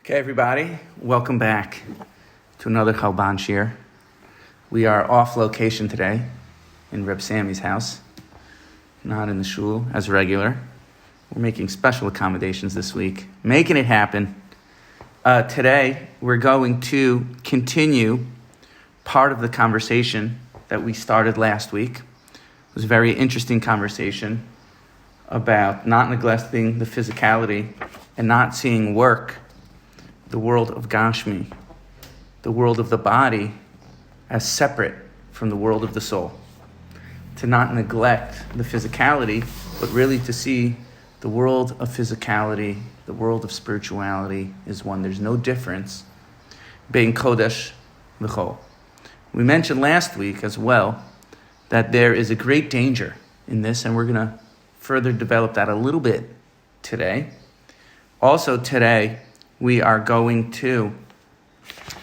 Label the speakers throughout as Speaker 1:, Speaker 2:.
Speaker 1: Okay, everybody, welcome back to another Chalban Shir. We are off location today in Reb Sammy's house, not in the shul as regular. We're making special accommodations this week, making it happen. Today, we're going to continue part of the conversation that we started last week. It was a very interesting conversation about not neglecting the physicality and not seeing work, the world of Gashmi, the world of the body, as separate from the world of the soul. To not neglect the physicality, but really to see the world of physicality, the world of spirituality is one. There's no difference being Kodesh v'chol. We mentioned last week as well that there is a great danger in this, and we're going to further develop that a little bit today. Also today, we are going to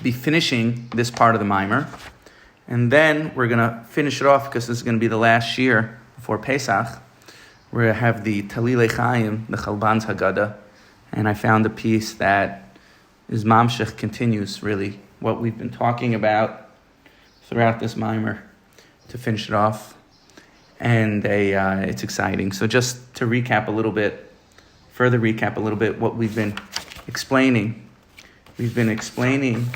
Speaker 1: be finishing this part of the Mimer, and then we're going to finish it off because this is going to be the last year before Pesach. We're going to have the Talilei Chaim, the Chalban's Haggadah, and I found a piece that is Mamshech, continues really what we've been talking about throughout this Mimer to finish it off, and it's exciting. So just to recap a little bit, what we've been explaining. We've been explaining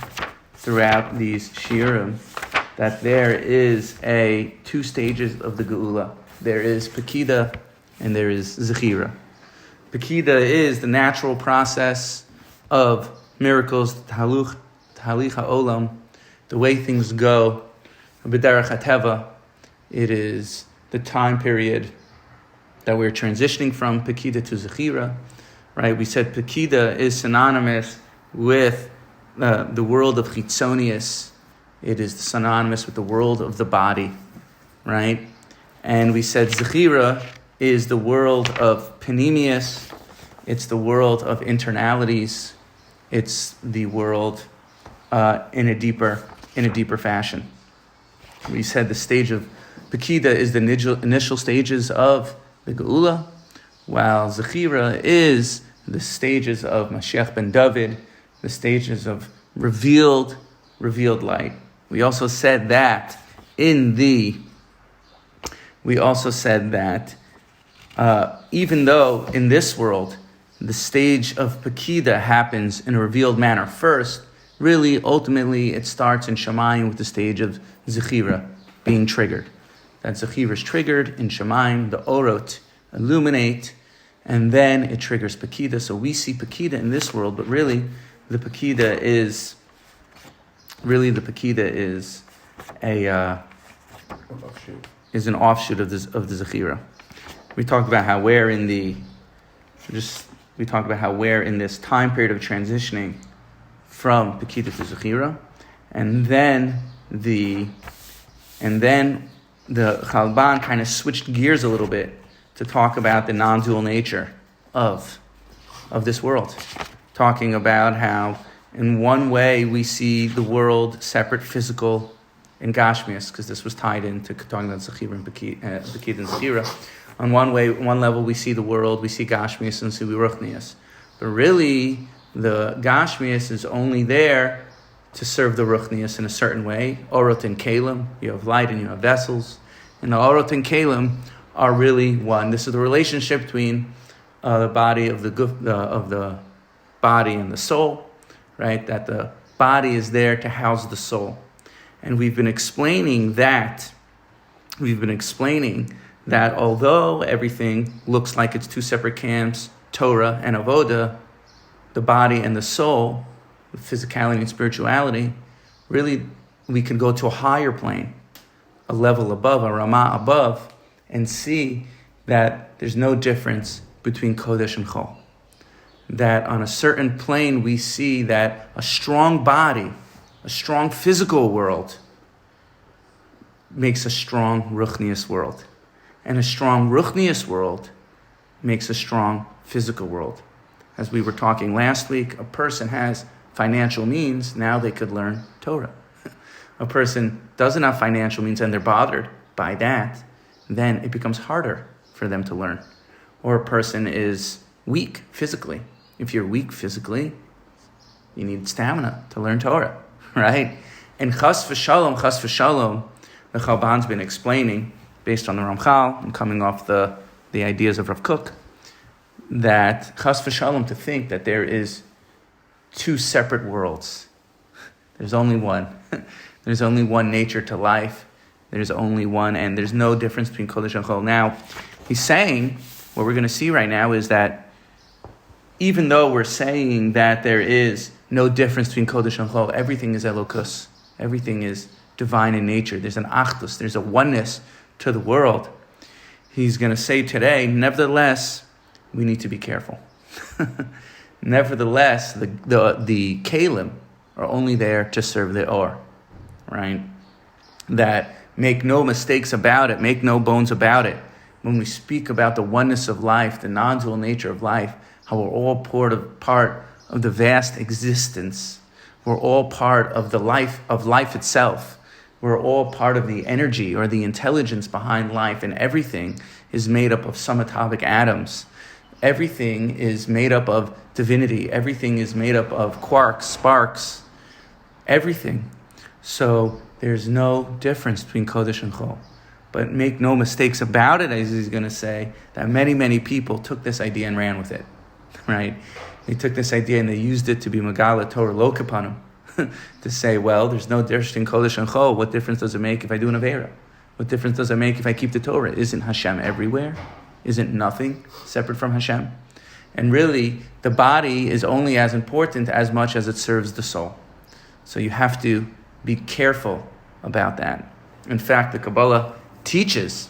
Speaker 1: throughout these shiurim that there is two stages of the Geula. There is Pekida and there is Zechira. Pekida is the natural process of miracles, Tahalich HaOlam, the way things go, B'derech HaTeva. It is the time period that we're transitioning from Pekida to Zechira. Right, we said Pekida is synonymous with the world of Chitzonius. It is synonymous with the world of the body, right? And we said Zechira is the world of Panemius. It's the world of internalities. It's the world in a deeper fashion. We said the stage of Pekida is the initial stages of the Geula, while Zechira is the stages of Mashiach ben David, the stages of revealed light. We also said that even though in this world the stage of Pekida happens in a revealed manner first, really ultimately it starts in Shamayim with the stage of Zechira being triggered. That Zechira is triggered in Shamayim, the Orot illuminate, and then it triggers Pekida. So we see Pekida in this world, but really the Pekida is an offshoot of the Zechira. We talked about how we're in this time period of transitioning from Pekida to Zechira, and then the Chalban kind of switched gears a little bit to talk about the non-dual nature of this world, talking about how in one way we see the world separate, physical, and Gashmias, because this was tied into talking about Zechira and Pekida and Zechira. On one level we see the world, we see Gashmias and see Ruchnias. But really, the Gashmias is only there to serve the Ruchnias in a certain way. Orot and Kalim, you have light and you have vessels. And the Orot and Kalim are really one. This is the relationship between the body of the body and the soul, right? That the body is there to house the soul, and we've been explaining that although everything looks like it's two separate camps, Torah and Avoda, the body and the soul, the physicality and spirituality, really we can go to a higher plane, a level above, a Ramah above, and see that there's no difference between Kodesh and Chol. That on a certain plane we see that a strong body, a strong physical world makes a strong Ruchnius world. And a strong Ruchnius world makes a strong physical world. As we were talking last week, a person has financial means, now they could learn Torah. A person doesn't have financial means and they're bothered by that, then it becomes harder for them to learn. Or a person is weak physically. If you're weak physically, You need stamina to learn Torah, right? And chas v'shalom, the Chalban's been explaining, based on the Ramchal, and coming off the ideas of Rav Kook, that chas v'shalom, to think that there is two separate worlds. There's only one. There's only one nature to life. There's only one, and there's no difference between Kodesh and Chol. Now, he's saying, what we're going to see right now is that even though we're saying that there is no difference between Kodesh and Chol, everything is Elokus. Everything is divine in nature. There's an Achdus. There's a oneness to the world. He's going to say today, nevertheless, we need to be careful. Nevertheless, the Kalim are only there to serve the Or, right? That make no mistakes about it, make no bones about it. When we speak about the oneness of life, the non-dual nature of life, how we're all part of the vast existence. We're all part of the life itself. We're all part of the energy or the intelligence behind life, and everything is made up of subatomic atoms. Everything is made up of divinity. Everything is made up of quarks, sparks, everything. So there's no difference between Kodesh and Chol. But make no mistakes about it, as he's going to say, that many, many people took this idea and ran with it, right? They took this idea and they used it to be Megala Torah Lokapanim, to say, well, there's no difference in Kodesh and Chol. What difference does it make if I do an Aveira? What difference does it make if I keep the Torah? Isn't Hashem everywhere? Isn't nothing separate from Hashem? And really, the body is only as important as much as it serves the soul. So you have to be careful about that. In fact, the Kabbalah teaches,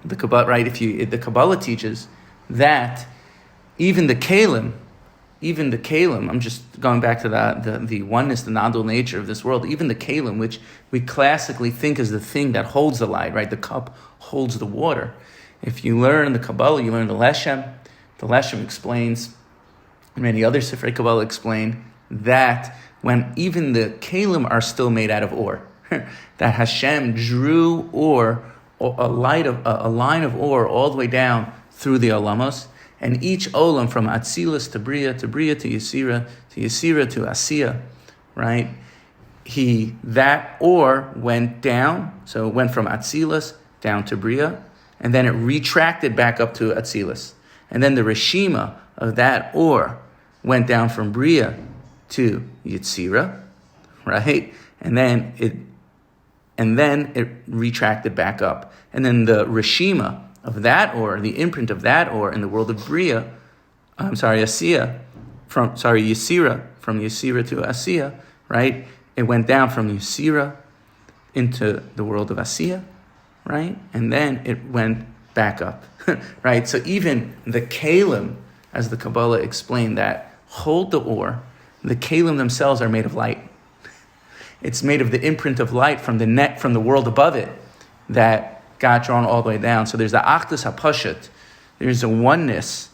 Speaker 1: the Kabbalah teaches that even the Kalim, I'm just going back to the oneness, the non-dual nature of this world, even the Kalim, which we classically think is the thing that holds the light, right? The cup holds the water. If you learn the Kabbalah, you learn the Leshem. The Leshem explains, and many other Sifrei Kabbalah explain, that when even the Kalim are still made out of ore, that Hashem drew ore, a line of ore all the way down through the Olamos, and each Olam from Atzilus to Bria to Yesira to Asiya, right? That ore went down, so it went from Atzilus down to Bria, and then it retracted back up to Atzilus. And then the Reshima of that ore went down from Bria to Yetzira, right? And then it retracted back up. And then the Reshima of that ore, the imprint of that ore in the world of Yesira, from Yesira to Asiya, right? It went down from Yesira into the world of Asiya, right? And then it went back up, right? So even the Kalim, as the Kabbalah explained, that hold the ore, the Kalim themselves are made of light. It's made of the imprint of light from the world above it that got drawn all the way down. So there's the Achdus HaPashat. There's a oneness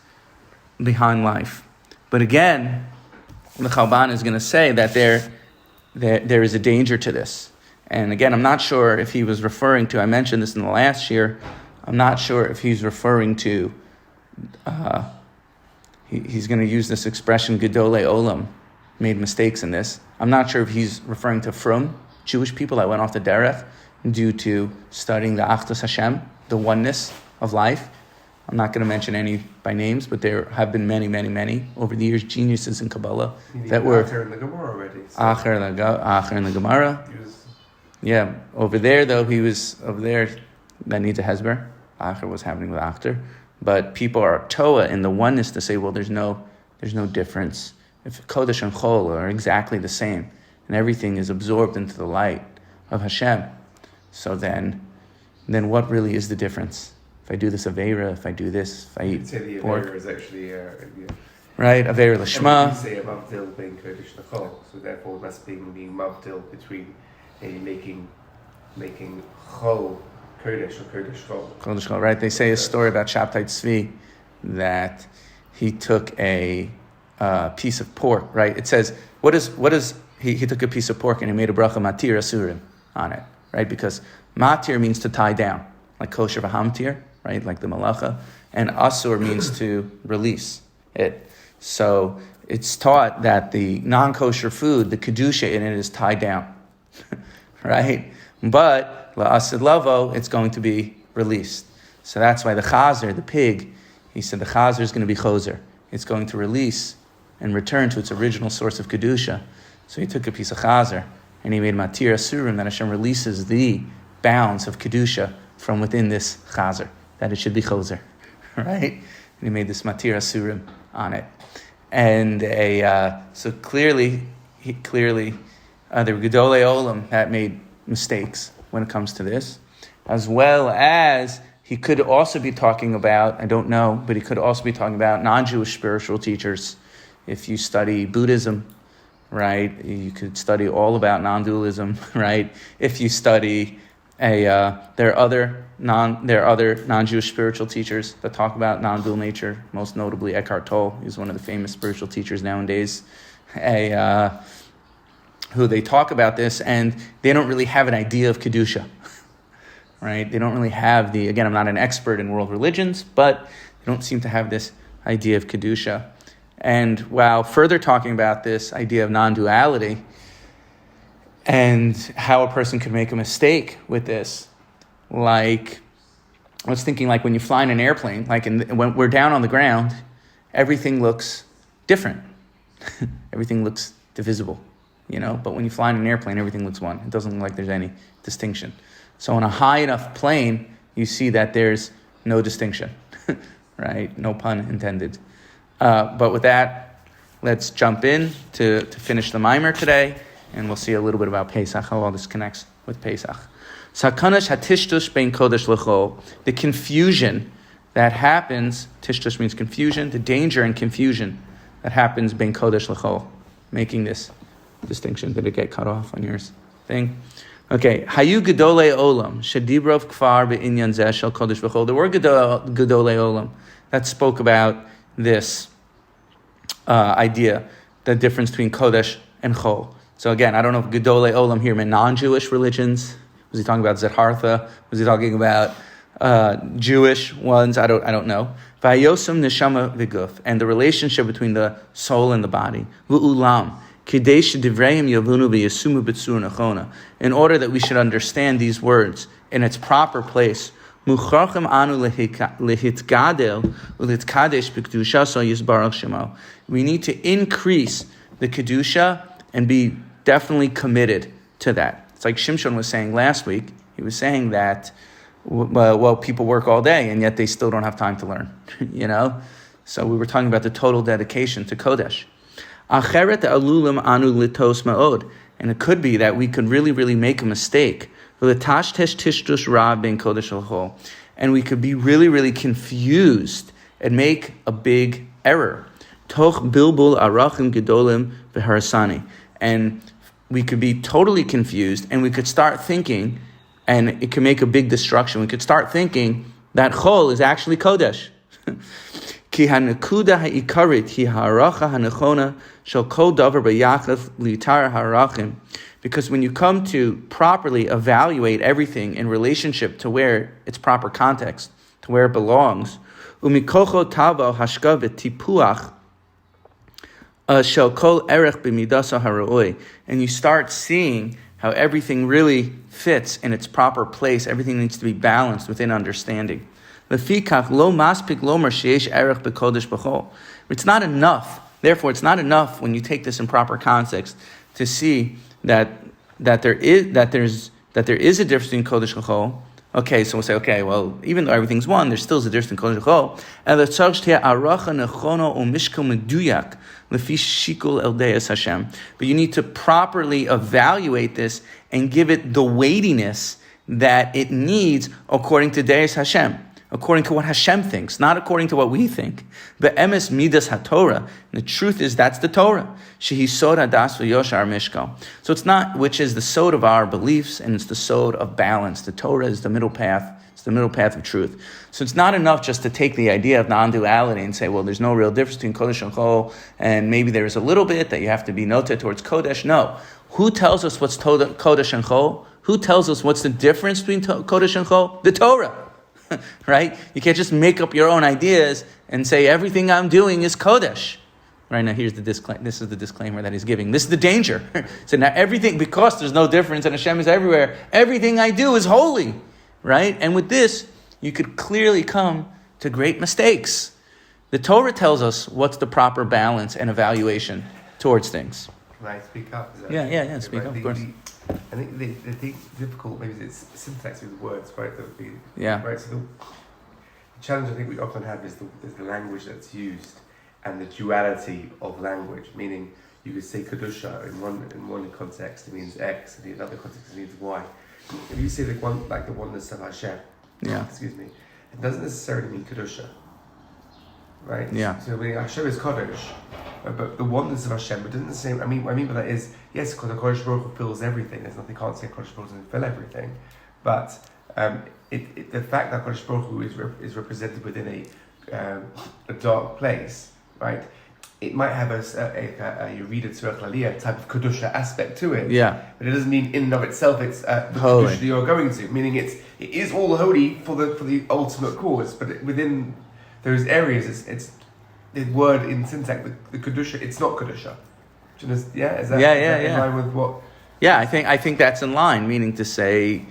Speaker 1: behind life. But again, the Chalban is going to say that there is a danger to this. And again, I'm not sure if he was referring to, I mentioned this in the last year, I'm not sure if he's referring to, he's going to use this expression, Gedolei Olam, made mistakes in this. I'm not sure if he's referring to from Jewish people that went off the derech due to studying the Achdus Hashem, the oneness of life. I'm not going to mention any by names, but there have been many, many, many over the years, geniuses in Kabbalah that were Acher in the Gemara already. Acher in the Gemara. Yeah, over there though, he was over there. That needs a hesber. Acher was happening with Achter, but people are toa in the oneness to say, well, there's no difference. If Kodesh and Chol are exactly the same, and everything is absorbed into the light of Hashem, so then what really is the difference? If I do this Aveira, if I do this, if I eat
Speaker 2: say the
Speaker 1: pork.
Speaker 2: Aveira is actually
Speaker 1: right, Aveira Lashma.
Speaker 2: You say a Mavdil being Kodesh Nachol, so therefore that's being Mavdil between making Chol Kodesh or Kodesh Chol.
Speaker 1: Kodesh Chol, right? They say a story about Shabtai Tzvi that he took a piece of pork, right? It says, he took a piece of pork and he made a bracha matir asurim on it, right? Because matir means to tie down, like kosher v'hamtir, right? Like the malacha. And asur means to release it. So it's taught that the non-kosher food, the kedusha in it, is tied down, right? But la'asid lavo, it's going to be released. So that's why the chazer, the pig, he said the chazer is going to be choser. It's going to release and return to its original source of kedusha. So he took a piece of chazer and he made matir asurim, that Hashem releases the bounds of kedusha from within this chazer, that it should be choser, right? And he made this matir asurim on it. And so clearly, there were Gedolei Olam that made mistakes when it comes to this, as well as he could also be talking about, I don't know, but he could also be talking about non-Jewish spiritual teachers. If you study Buddhism, right, you could study all about non-dualism, right? If you study there are other non-Jewish spiritual teachers that talk about non-dual nature, most notably Eckhart Tolle. He's one of the famous spiritual teachers nowadays, who they talk about this, and they don't really have an idea of Kedusha, right? They don't really have again, I'm not an expert in world religions, but they don't seem to have this idea of Kedusha. And while further talking about this idea of non-duality, and how a person could make a mistake with this. Like, I was thinking, like when you fly in an airplane, when we're down on the ground, everything looks different. Everything looks divisible, but when you fly in an airplane, everything looks one. It doesn't look like there's any distinction. So on a high enough plane, you see that there's no distinction, right? No pun intended. But with that, let's jump in to finish the mimer today. And we'll see a little bit about Pesach, how all this connects with Pesach. Sakanash hatishtush bein kodesh l'chol. The confusion that happens, tishtush means confusion, the danger and confusion that happens bein kodesh l'chol, making this distinction. Did it get cut off on yours thing? Okay. Hayu gedolei olam, shedibrov kfar be'inyan zeh shel kodesh l'chol. There were gedolei olam that spoke about this idea, the difference between kodesh and chol. So again, I don't know if Gedolei Olam here meant non-Jewish religions. Was he talking about Zechira? Was he talking about Jewish ones? I don't know. Vayosam neshama v'guf, and the relationship between the soul and the body. V'ulam kidei shedivrayim yavunu v'yasumu b'tzur nachona. In order that we should understand these words in its proper place. Mucharchem anu lehitgadel u'litkadesh b'kedusha so yisbarach shemo. We need to increase the kedusha and be definitely committed to that. It's like Shimshon was saying last week. He was saying that, people work all day and yet they still don't have time to learn, So we were talking about the total dedication to Kodesh. Acheret alulim anu litos ma'od. And it could be that we could really, really make a mistake. And we could be really, really confused and make a big error. Toch bilbul arachim gedolim v'harasani. And we could be totally confused, and we could start thinking, and it can make a big destruction. We could start thinking that chol is actually kodesh. Ki hanakuda ha'ikarit hi ha'aracha hanechona shel kol davar b'yachaf litar ha'arachim. Because when you come to properly evaluate everything in relationship to where its proper context, to where it belongs, umikocho tavo hashka v'tipuach shel kol erech b'midasa ha'ra'oi, and you start seeing how everything really fits in its proper place. Everything needs to be balanced within understanding. Lefikach lo maspik lomer sheyesh erech b'kodesh b'chol. It's not enough. Therefore, it's not enough when you take this in proper context to see that there is a difference between kodesh and chol. Okay, so we'll say, okay, well, even though everything's one, there still is a difference in kodesh and chol. And the tzarich teh aracha nechono umishkel meduyak lefi shikul el deis Hashem. But you need to properly evaluate this and give it the weightiness that it needs according to deis Hashem, according to what Hashem thinks, not according to what we think. But emes midas haTorah. The truth is that's the Torah. Shehi sod hadas v'yoshar mishkal. So it's not which is the sod of our beliefs, and it's the sod of balance. The Torah is the middle path. It's the middle path of truth. So it's not enough just to take the idea of non-duality and say, well, there's no real difference between kodesh and chol, and maybe there is a little bit that you have to be noted towards kodesh. No. Who tells us what's kodesh and chol? Who tells us what's the difference between kodesh and chol? The Torah. Right? You can't just make up your own ideas and say everything I'm doing is kodesh. Right now, here's the disclaimer. This is the disclaimer that he's giving. This is the danger. So now everything, because there's no difference and Hashem is everywhere, everything I do is holy, right? And with this, you could clearly come to great mistakes. The Torah tells us what's the proper balance and evaluation towards things.
Speaker 2: Can I speak up?
Speaker 1: Yeah, speak up, of course.
Speaker 2: I think the thing difficult, maybe it's syntax with words, right? Right, so the challenge I think we often have is the language that's used and the duality of language, meaning you could say Kedusha in one context it means X, and in another context it means Y. If you say the oneness of Hashem, it doesn't necessarily mean Kedusha, right?
Speaker 1: Yeah.
Speaker 2: So meaning Hashem is Kodesh, but the oneness of Hashem, it doesn't say. What I mean by that is, yes, because the Kodesh Baruch Hu fills everything. There's nothing, can't say Kodesh Baruch Hu doesn't fill everything, but the fact that Kodesh Baruch Hu is represented within a dark place, right? It might have a Yerida Tzurach Laliyah type of Kedusha aspect to it.
Speaker 1: Yeah.
Speaker 2: But it doesn't mean in and of itself it's the
Speaker 1: holy
Speaker 2: Kedusha that you're going to. Meaning it is all holy for the ultimate cause, but within those areas it's the word in syntax, the Kedusha, it's not Kedusha. Is that in line with what? Yeah,
Speaker 1: I think that's in line, meaning to say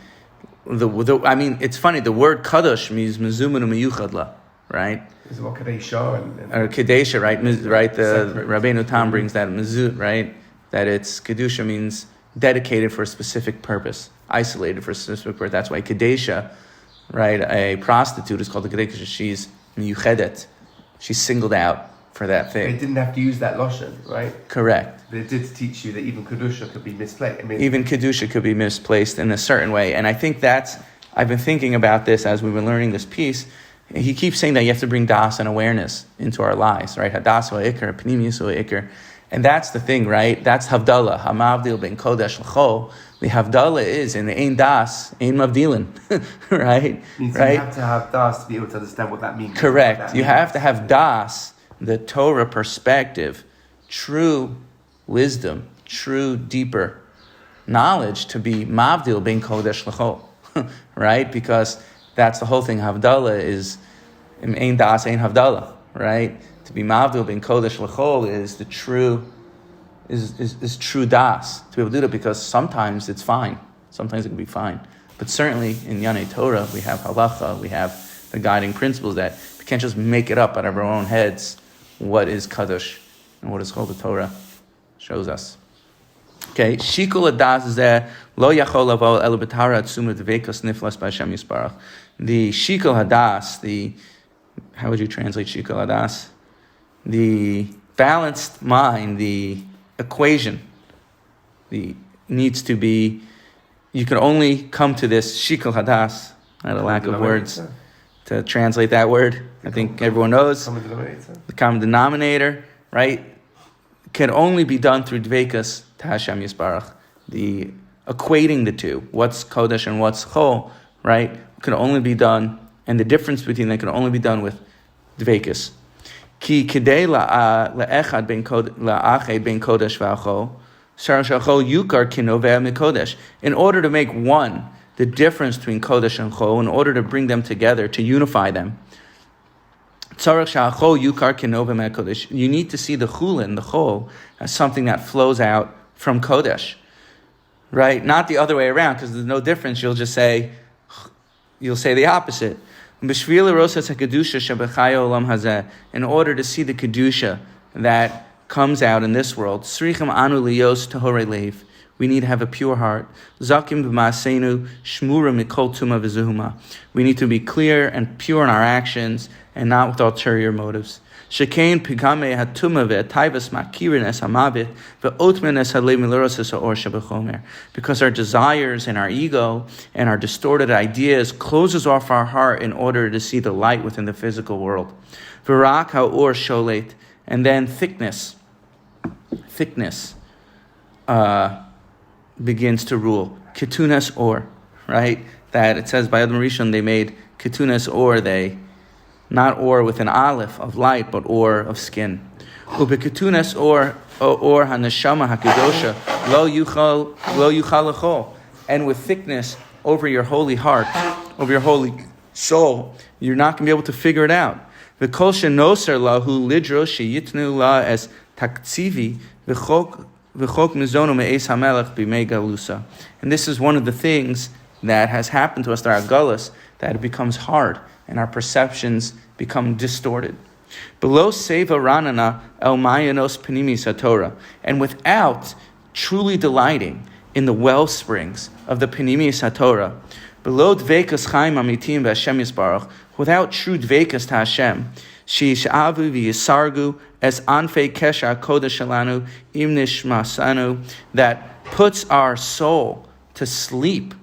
Speaker 1: I mean, it's funny, the word Kadosh means Mezuman Meyuchad La, right?
Speaker 2: Is what Kadesha
Speaker 1: or Kadesha, right? Right. The Rabbeinu Tam brings that Mezut, right? That it's Kedusha means dedicated for a specific purpose, isolated for a specific purpose. That's why Kadesha, right? A prostitute is called a Kadesha. She's Meyuchedet. She's singled out for that thing.
Speaker 2: They didn't have to use that lashon, right?
Speaker 1: Correct.
Speaker 2: But it did teach you that even Kedusha could be misplaced.
Speaker 1: Even Kedusha could be misplaced in a certain way. And I think I've been thinking about this as we've been learning this piece. He keeps saying that you have to bring das and awareness into our lives, right? Hadas wa ikar, pnimius wa ikar. And that's the thing, right? That's Havdalah. Hamavdil ben kodesh l'chol. The Havdalah is in the Ein Das, Ein Mavdilin, right?
Speaker 2: Means
Speaker 1: right?
Speaker 2: You have to have das to be able to understand what that means.
Speaker 1: Correct. You have to have das, the Torah perspective, true wisdom, true deeper knowledge to be Mavdil ben kodesh l'chol, right? Because that's the whole thing. Havdalah is Ein Das, Ein Havdalah, right? To be Mavdil ben kodesh l'chol is the true. Is true das to be able to do that, because sometimes it's fine, sometimes it can be fine, but certainly in Yanei Torah we have halacha, we have the guiding principles that we can't just make it up out of our own heads what is kadosh and what is called the Torah shows us. Okay, shikul hadas is there lo yachol lavo el b'tara atzuma dveikos niflas b'Hashem yisparach. The shikul hadas, how would you translate shikul hadas? The balanced mind, the equation, needs to be. You can only come to this shikul hadas. I had a lack of words to translate that word. I think everyone knows the common denominator, right? Can only be done through dveikas to Hashem Yisbarach. The equating the two, what's kodesh and what's chol, right? Can only be done, and the difference between them can only be done with dveikas. Ki kidei la'echad ben kodesh v'achol, shar shachol yukar kinoveh mikodesh. In order to make one, the difference between kodesh and chol, in order to bring them together, to unify them, tzarech shachol yukar kinoveh mikodesh. You need to see the chulin, the chol, as something that flows out from kodesh, right? Not the other way around, because there's no difference. You'll say the opposite. In order to see the Kedusha that comes out in this world, we need to have a pure heart. We need to be clear and pure in our actions and not with ulterior motives. Because our desires and our ego and our distorted ideas closes off our heart in order to see the light within the physical world. And then thickness begins to rule. Ketunas or, right? That it says by Adam Rishon they made ketunas or, not or with an aleph of light, but or of skin. Ubeketunas or haneshama hakadosha lo yuchal lechol. And with thickness over your holy heart, over your holy soul, you're not going to be able to figure it out. V'kol shenoser lahu lidro sheyitnu la as takzivi v'chok mizono me'es hamelech b'mei galusa. And this is one of the things that has happened to us through our galus, that it becomes hard and our perceptions become distorted. Below seva ranana el mayanos panimis haTorah, and without truly delighting in the well springs of the panimis haTorah, below dvekas chaim amitim v'Hashem yisbarach, without true dvekas to Hashem, she'ishavu v'yisargu es anfei kesher kodesh shalanu im nishmasanu, that puts our soul to sleep,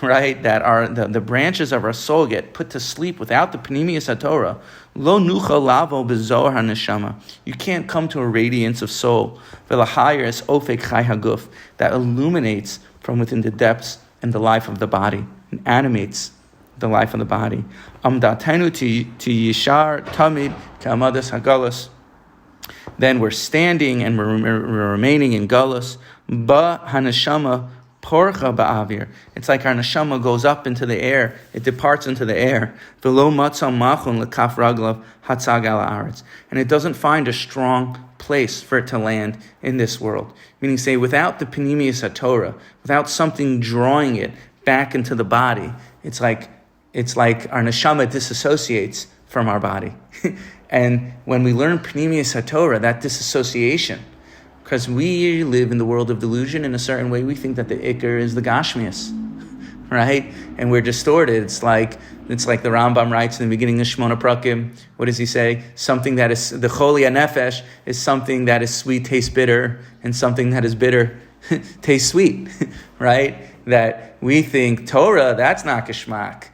Speaker 1: right? That the branches of our soul get put to sleep without the Pnimius HaTorah. Lo nucha lavo bezohar haneshama. You can't come to a radiance of soul. V'lahayir es ofek chai haguf, that illuminates from within the depths and the life of the body, and animates the life of the body. Amdatenu to yishar tamid ka'amadas hagalus. Then we're standing and we're remaining in galus. Ba haneshama porcha ba'avir. It's like our neshama goes up into the air. It departs into the air. V'lo matzah machon lekaf raglav hatzag al haaretz. And it doesn't find a strong place for it to land in this world. Meaning, say, without the Pnimius HaTorah, without something drawing it back into the body, it's like our neshama disassociates from our body. And when we learn Pnimius HaTorah, that disassociation, because we live in the world of delusion in a certain way, we think that the Iker is the Gashmias, right? And we're distorted. It's like the Rambam writes in the beginning of Shmona Prakim. What does he say? Something that is, the Choli HaNefesh is something that is sweet, tastes bitter, and something that is bitter tastes sweet, right? That we think Torah, that's not Geshmak.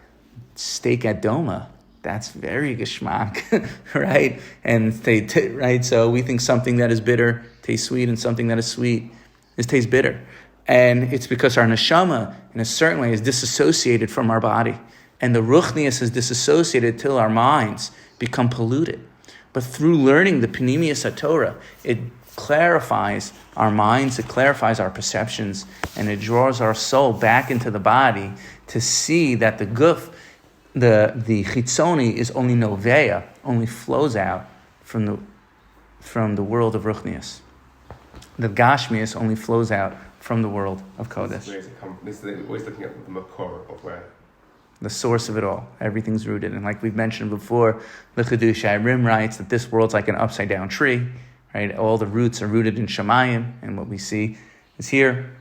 Speaker 1: Steak at Doma, that's very Geshmak, right? And right? So we think something that is bitter tastes sweet, and something that is sweet tastes bitter. And it's because our neshama, in a certain way, is disassociated from our body. And the ruchnius is disassociated till our minds become polluted. But through learning the Pnimius HaTorah, it clarifies our minds, it clarifies our perceptions, and it draws our soul back into the body to see that the guf, the chitzoni, is only noveya, only flows out from the world of ruchnius. The Gashmias only flows out from the world of Kodesh.
Speaker 2: This is always looking at the makor of where
Speaker 1: the source of it all. Everything's rooted. And like we've mentioned before, the Chedush Rim writes that this world's like an upside down tree, right? All the roots are rooted in Shemayim, and what we see is here.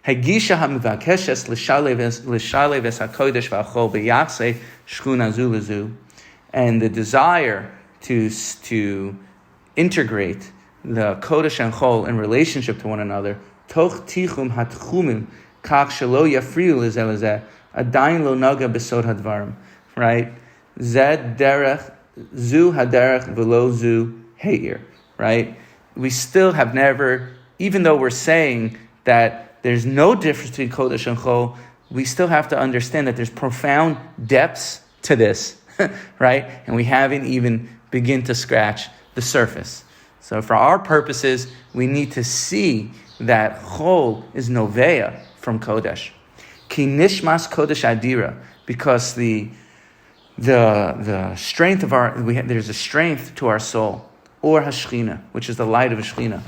Speaker 1: Hagisha hamivakeshes l'shalev es hakodesh v'achol b'yachse shchuna zu l'zu. And the desire to integrate the Kodesh and Chol in relationship to one another, toch tichum hatchumim kach shelo yafriu lezeh lezeh adayin lo naga besod hadvarim, right? Zed derech zu haderech v'lo zu heir, right? We still have never, even though we're saying that there's no difference between Kodesh and Chol, we still have to understand that there's profound depths to this, right? And we haven't even begin to scratch the surface. So for our purposes, we need to see that Chol is Noveya from Kodesh. Ki nishmas Kodesh adira, because the strength of there's a strength to our soul, or Hashchina, which is the light of Hashchina.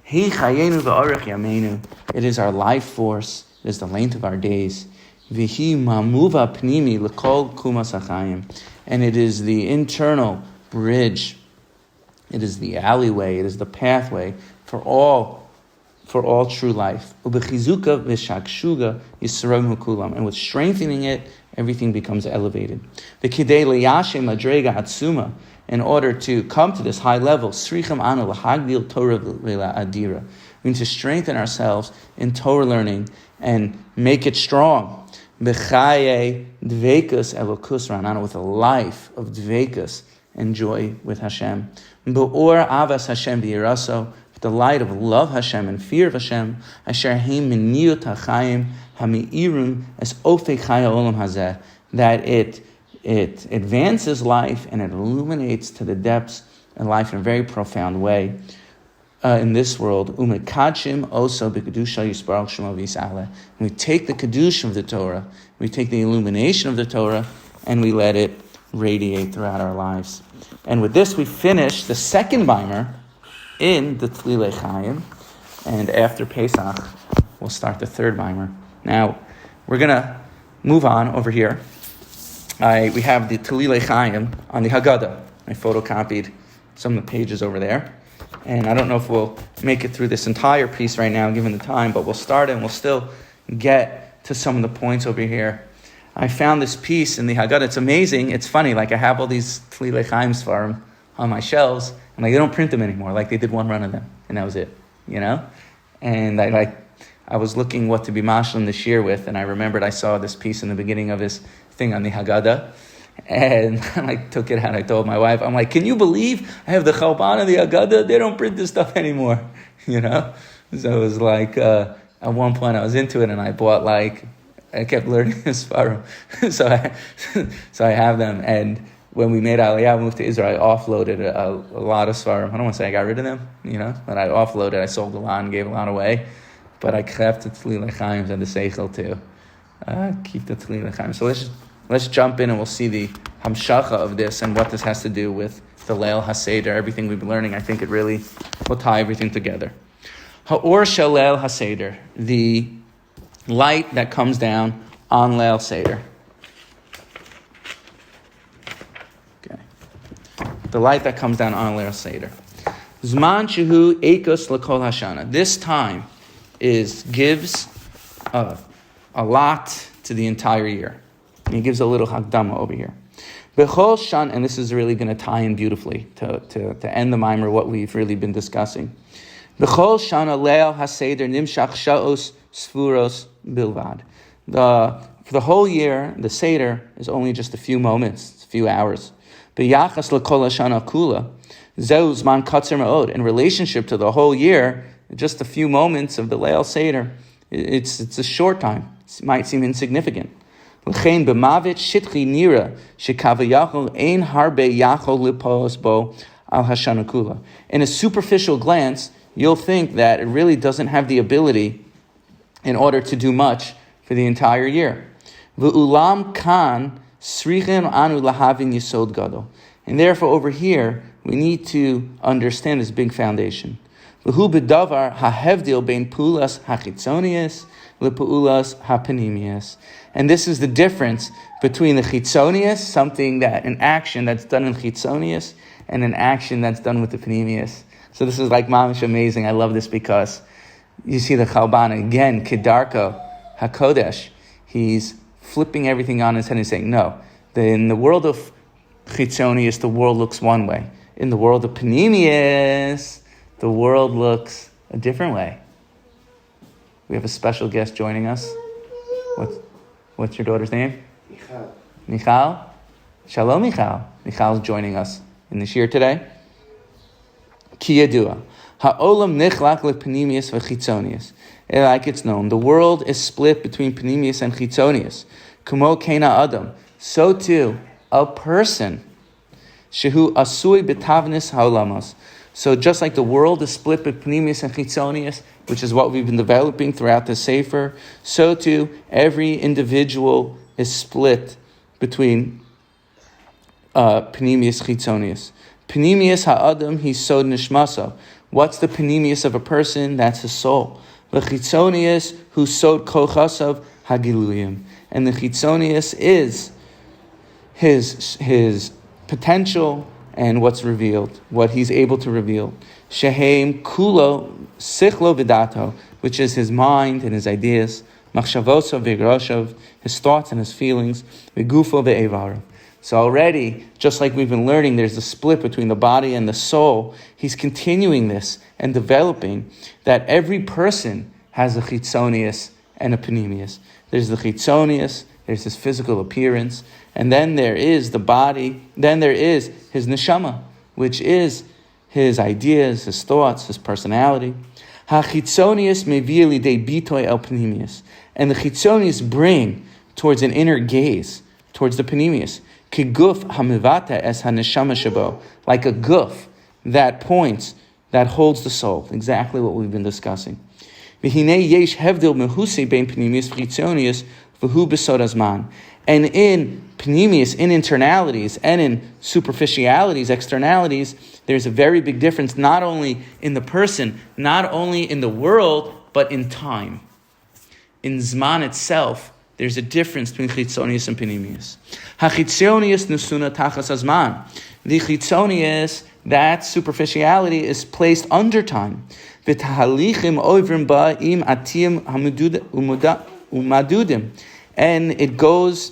Speaker 1: Hi chayenu v'orech yameinu, it is our life force, it is the length of our days. V'hi mamuva pnimi l'kol kumas hachayim, and it is the internal bridge. It is the alleyway, it is the pathway for all true life. Ubechizuka v'shakshuga yisroim hukulam, and with strengthening it, everything becomes elevated. V'kidei liyashem madrega atzuma, in order to come to this high level, sricham anu l'hagdil Torah adira. We need to strengthen ourselves in Torah learning and make it strong. B'chaye dvekus elokus ranana, with a life of dvekus and joy with Hashem. Be'or avas Hashem v'yiraso, with the light of love Hashem and fear of Hashem. Asher heim miniyot hachayim hami'irum es ofek chaya olam hazeh, that it advances life and it illuminates to the depths of life in a very profound way in this world. Umekadshim also b'kedusha yisbarach shemo v'yis'aleh. We take the kedusha of the Torah, we take the illumination of the Torah, and we let it radiate throughout our lives. And with this, we finish the second Bimer in the Tlilei Chaim, and after Pesach, we'll start the third mimer. Now, we're going to move on over here. We have the Tlilei Chaim on the Haggadah. I photocopied some of the pages over there. And I don't know if we'll make it through this entire piece right now, given the time, but we'll start and we'll still get to some of the points over here. I found this piece in the Haggadah. It's amazing. It's funny. Like, I have all these Tlilei Chaim Sfarim on my shelves, and they don't print them anymore. Like, they did one run of them, and that was it, And I was looking what to be mashlim this year with, and I remembered I saw this piece in the beginning of his thing on the Haggadah, and I took it out. I told my wife, I'm like, can you believe I have the Chalban and the Haggadah? They don't print this stuff anymore, So it was like, at one point I was into it, and I bought I kept learning this Sfarim. so I have them, and when we made Aliyah, moved to Israel, I offloaded a lot of Sfarim. I don't want to say I got rid of them, but I offloaded. I sold a lot and gave a lot away. But I kept the Tlilei Chaim and the Seichel too. Keep the Tlilei Chaim. So let's jump in and we'll see the Hamshacha of this and what this has to do with the Leil HaSeder, everything we've been learning. I think it really will tie everything together. Ha'or shel Leil HaSeder, the light that comes down on Leil Seder. Okay. The light that comes down on Leil Seder. Zman shehu ekos l'kol hashana. This time gives a lot to the entire year. He gives a little hakdama over here. B'chol shan, and this is really going to tie in beautifully to end the mimer, what we've really been discussing. B'chol shana leil haseder nimshach sha'os sfuros bilvad. For the whole year, the Seder is only just a few moments, a few hours. B'yachas l'kol hashana kula, zeu zman katzer ma'od. In relationship to the whole year, just a few moments of the Leil Seder, it's a short time. It might seem insignificant. L'chein b'mavet shitchi nira shekavayachol ein harbe yachol lipos bo al hashana kula. In a superficial glance, you'll think that it really doesn't have the ability in order to do much for the entire year. V'ulam kan srichen anu lahavin yisod gadol. And therefore, over here, we need to understand this big foundation. V'hu b'davar hahevdil bein pulas hachitzonius lepulas hapanimius. And this is the difference between the chitzonius, an action that's done in chitzonius, and an action that's done with the panimius. So this is like mamish amazing. I love this because you see the Chalban again, Kedarko HaKodesh. He's flipping everything on his head and saying, no, in the world of chitzonius, the world looks one way. In the world of panimius, the world looks a different way. We have a special guest joining us. What's your daughter's name? Michal. Shalom, Michal. Michal's joining us in the shir today. Ki yadua. Ha'olam nichlak lepanimius v'chitzonius. Like it's known, the world is split between panimius and chitzonius. Kumo kena adam. So too, a person. Shehu asui betavnis ha'olamos. So just like the world is split between panimius and chitzonius, which is what we've been developing throughout the Sefer, so too every individual is split between panimius chitzonius. Panimius ha'adam he sod nishmasa. What's the panimius of a person? That's his soul. The chitzonius who sod kochasav hagiluyim. And the chitzonius is his potential and what's revealed, what he's able to reveal. Shehem kulo sichlo vidato, which is his mind and his ideas. Machshavoso v'groshav, his thoughts and his feelings. V'gufo ve'evarav. So already, just like we've been learning, there's a split between the body and the soul. He's continuing this and developing that every person has a chitzonius and a panimius. There's the chitzonius, there's his physical appearance, and then there is the body, then there is his neshama, which is his ideas, his thoughts, his personality. Ha-chitzonius mevir lidei bitoy el panimius. And the chitzonius bring towards an inner gaze, towards the panimius. Kiguf hamivata es haneshama shabo, like a guf that points, that holds the soul. Exactly what we've been discussing. V'hinei yesh hevdil mehusi bein panimius v'chitzonius v'hu besod hazman. And in panemius, in internalities, and in superficialities, externalities, there's a very big difference, not only in the person, not only in the world, but in time. In Zman itself, there's a difference between chitzonius and panemius. Ha-chitzonius nusuna tachas hazman. The chitzonius, that superficiality, is placed under time. V'tahalichim ovrim ba'im atiyim umadudim. And it goes,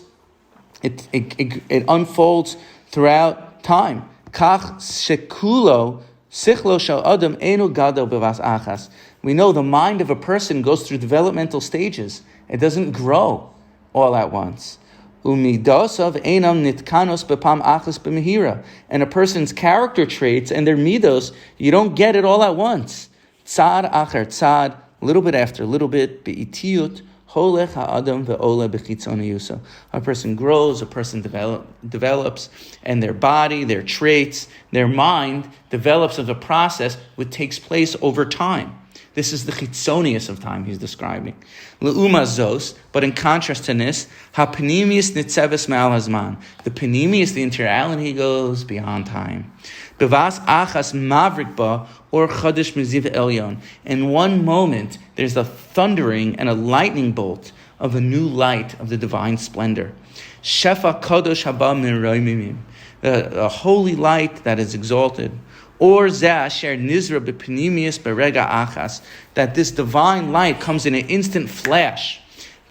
Speaker 1: it unfolds throughout time. Kach shekulo sichlo shel adam enu gadol bevas achas. We know the mind of a person goes through developmental stages. It doesn't grow all at once. Umidosav einam nitkanos bepam achas b'mehira. And a person's character traits and their midos, you don't get it all at once. Tzad acher tzad, little bit after little bit, be'itiyut, holech ha'adam ve'ole b'chitzoniyusa. A person grows, a person develops, and their body, their traits, their mind develops as a process which takes place over time. This is the chitzonius of time he's describing. Le'uma zos, but in contrast to this, ha-panemius nitzeves ma'al hazman. The panemius, the interality, goes beyond time. Bevas achas mavrik ba or chadish meziv elyon. In one moment, there's a thundering and a lightning bolt of a new light of the divine splendor. Shefa kadosh haba min roimimim. The holy light that is exalted. Or zeh nizra b'panemius berega achas, that this divine light comes in an instant flash.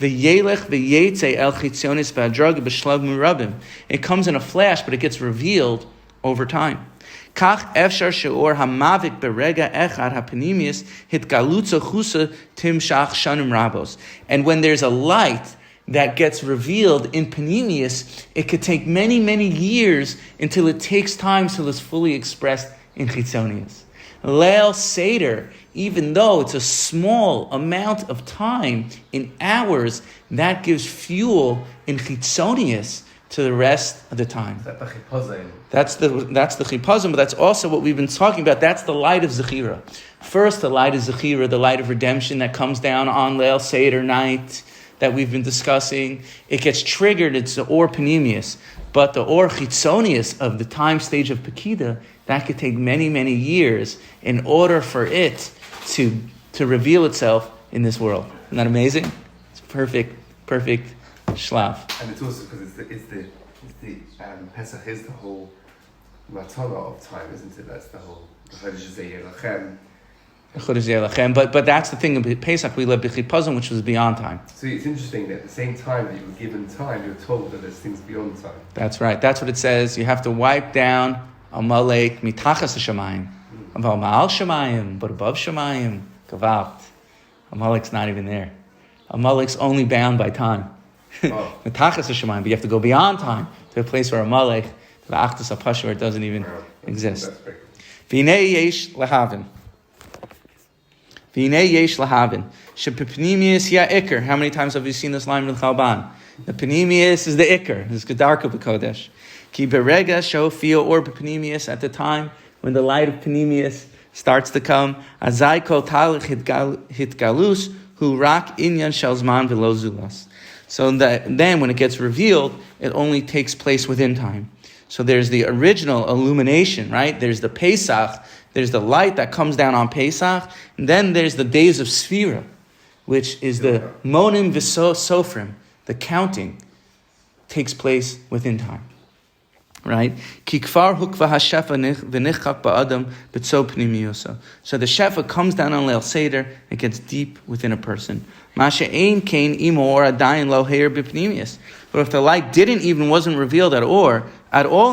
Speaker 1: V'yelech v'yetze el chitzionis v'adrag b'shlav murabim. It comes in a flash, but it gets revealed over time. Kach efshar she'or hamavik berega echad hapanemius hitgalutza chusa timshach shanim rabos. And when there's a light that gets revealed in panemius, it could take many, many years until it takes time till it's fully expressed in chitzonius. Leil Seder, even though it's a small amount of time in hours, that gives fuel in chitzonius to the rest of the time. That's the chipazon, but that's also what we've been talking about. That's the light of Zechira. First, the light of Zechira, the light of redemption that comes down on Leil Seder night that we've been discussing. It gets triggered, it's the or panemius. But the or chitzonius of the time stage of Pekida, that could take many, many years in order for it to reveal itself in this world. Isn't that amazing? It's perfect shlav.
Speaker 2: And it's also because it's the Pesach is the whole matana of time, isn't it? That's the whole
Speaker 1: But that's the thing about Pesach, we live b'chipazon, which was beyond time.
Speaker 2: So it's interesting that at the same time that you were given time, you're told that there's things beyond time.
Speaker 1: That's right. That's what it says. You have to wipe down Amalek mitachas hashamayim. Aval ma'al shamayim, but above shamayim, gavalt. Amalek's not even there. Amalek's only bound by time. Mitachas hashamayim, but you have to go beyond time to a place where Amalek, the achtus hapasha, where it doesn't even exist. V'nei yesh lahavin. V'nei yesh lahavin. She'panemius ya ikar. How many times have you seen this line with Chalban? The panemius is the ikar. It's gedarka b'kodesh. Ki berega shofio or panemius, at the time when the light of panemius starts to come. Azai kol talich hitgalus hu rak inyan shel zman v'lo zulas. So then when it gets revealed, it only takes place within time. So there's the original illumination, right? There's the Pesach, there's the light that comes down on Pesach, and then there's the days of Sphira, which is the monim v'sofrim, the counting takes place within time. Right? Ki kfar hukva hashefa v'nichak ba'adam b'tzo pnimiyusa. So the shefa comes down on Leil Seder, it gets deep within a person. Masha ein kain imor adayin lo heir b'pnimiyus. But if the light wasn't revealed at all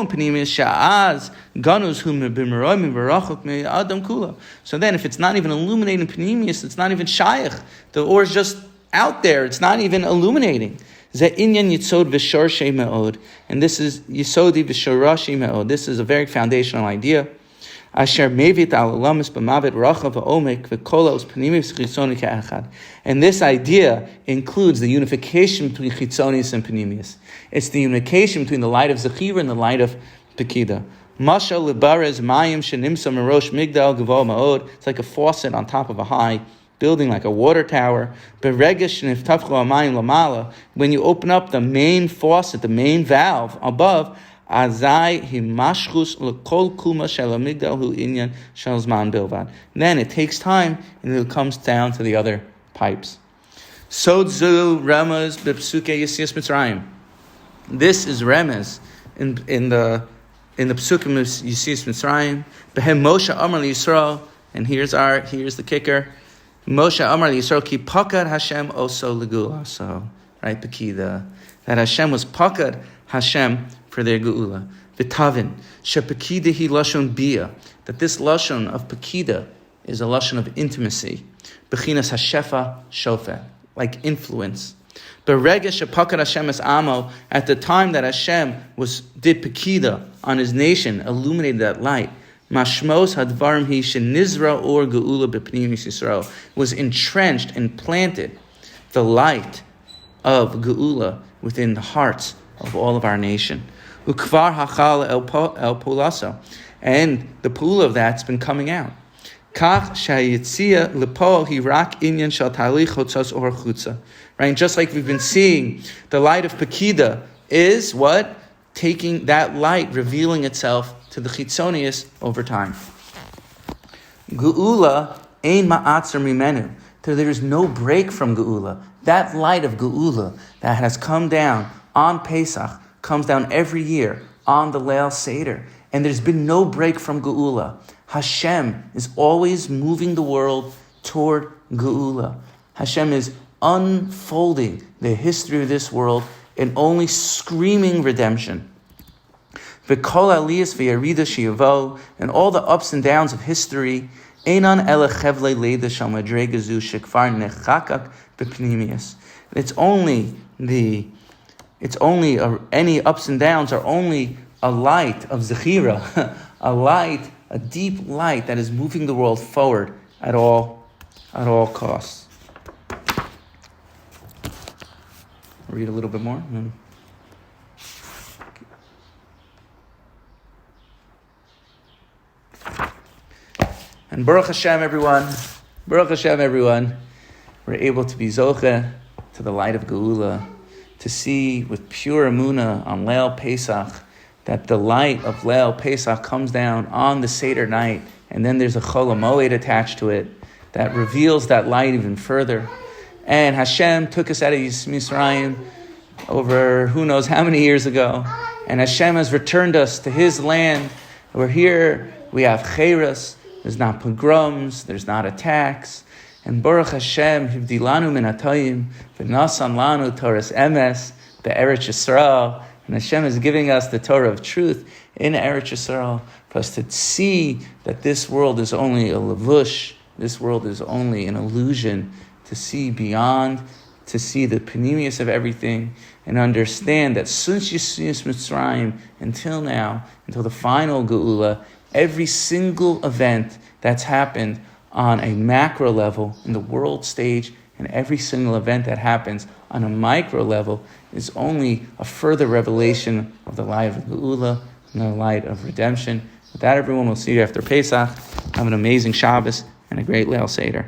Speaker 1: in pnimiyus, sha'az ganus hu b'meroim v'rachok me'adam kula. So then if it's not even illuminating pnimiyus, it's not even shaykh. The or is just out there, it's not even illuminating. And this is Yisodi v'Sharashi me'od. This is a very foundational idea. And this idea includes the unification between Chitzonius and Panemius. It's the unification between the light of Zechira and the light of Pekida. It's like a faucet on top of a high building like a water tower. When you open up the main faucet, the main valve above, then it takes time and it comes down to the other pipes. This is remez in the Psukim of Yisias Mitzrayim. Behem Moshe Amar Yisrael, and here's the kicker. Moshe Amar Yisrael ki pakad Hashem oso legula. So right, Pekida, that Hashem was pakad Hashem for their geula. V'tavin shepekida hi lashon bia, that this lashon of Pekida is a lashon of intimacy. Bechinas hashefa shofet, like influence. Beregesh shepakad Hashem es amo, at the time that Hashem did Pekida on his nation, illuminated that light. Mashmos hadvarim hi shenizra or geula b'pnimis Yisrael, was entrenched and planted the light of geula within the hearts of all of our nation. Ukvar hachal el pulaso, and the pool of that's been coming out. Kach shayitzia lepo hirak inyan shal talich chotzos or chutza. Right, just like we've been seeing, the light of Pekida is what? Taking that light, revealing itself to the chitzonius over time. Geula ein ma'atzer mimenu. There is no break from Geula. That light of Geula that has come down on Pesach comes down every year on the Leil Seder. And there's been no break from Geula. Hashem is always moving the world toward Geula. Hashem is unfolding the history of this world and only screaming redemption. V'kol aliyas v'yarida sheyavo, and all the ups and downs of history, einan ele chevle leida shal madrega zu shekvar nechakak b'pnimius. Any ups and downs are only a light of Zechira, a deep light that is moving the world forward at all costs. Read a little bit more. And Baruch Hashem, everyone, we're able to be zoche to the light of Geula, to see with pure emunah on Leil Pesach, that the light of Leil Pesach comes down on the Seder night, and then there's a Chol HaMoed attached to it that reveals that light even further. And Hashem took us out of Mitzrayim over who knows how many years ago, and Hashem has returned us to His land. We're here, we have Cheras, there's not pogroms, there's not attacks, and Baruch Hashem, Hivdilanu min Hatayim, V'nasan lanu Toras Emes, Be'eretz Yisrael, and Hashem is giving us the Torah of truth in Eretz Yisrael for us to see that this world is only a lavush, this world is only an illusion, to see beyond, to see the panemius of everything, and understand that since Yisias Mitzrayim until now, until the final Geula, every single event that's happened on a macro level in the world stage, and every single event that happens on a micro level is only a further revelation of the light of Geula and the light of redemption. With that, everyone, we'll see you after Pesach. Have an amazing Shabbos and a great Leil Seder.